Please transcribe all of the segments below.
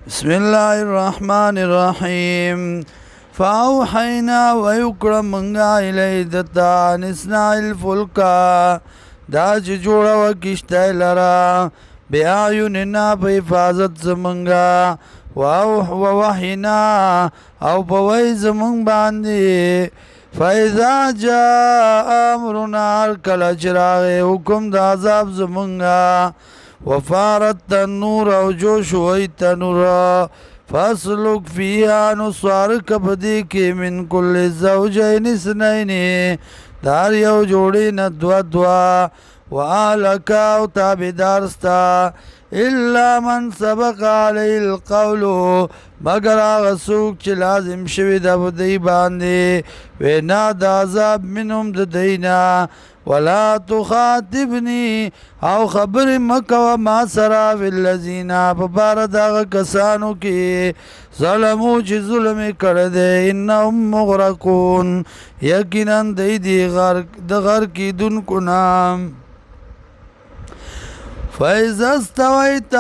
بسم الله الرحمن الرحيم فأوحينا ويكرم منغا إليه دتا نسنا الفلكا دا جوڑا وكشتا لرا بأعيننا بحفاظت زمنغا ووحينا او بوي زمن باندي فإذا جاء أمرنا الكلا چراغ حكم دا عذاب زمنغا وفارت تنور او جوش وی تنور فاسلک فیها نسوار کبدی کی من کل زوجین اثنین دار یو جوڑی ندوا دوا وآلکا و تابدارستا الا من سبق علی القول مگر آغا سوک چی لازم شوی دا بدی باندی وینا دا عذاب منهم ددینا ولا تخاطبني او خبر مکو ما سرا فی الذین ببارد آغا کسانو کی ظلمو چی ظلم کرده انهم مغرقون یقینا دی غر کی دن کنام فَإِذَا اسْتَوَيْتَ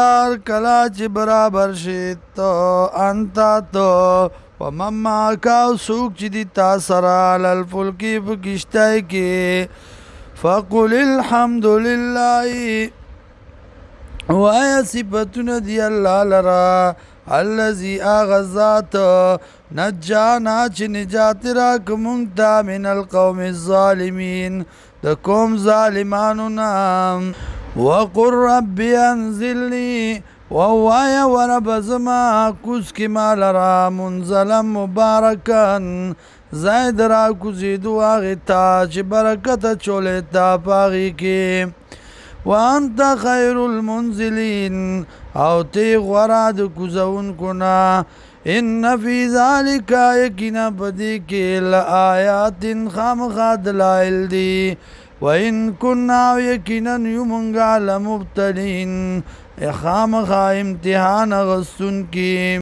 کلا چی برابر شید تو انتا تو ومن معاکاو سوک چی دی تاثرا للفلکی بکشتائی کی فقل الحمد لله وآیا صفتون دی اللہ لرا الذي آغذات نجانا چی نجات راک منگتا من القوم الظالمین دا قوم ظالمانونا وقل ربی انزلنی ووایا ورب زما کسکی مال را منزلا مبارکن زید را کزیدو آغیتا چی برکت چولیتا پاغی کی وانت خیر المنزلین او تی غراد کزون کنا ان فی ذالک یقینا بدی کی لآیات خامخا دلائل دی وَإِن كُنَّا يَقِينًا يُمُنْغَا لَمُبْتَلِينَ خامخا امتحان غستن کی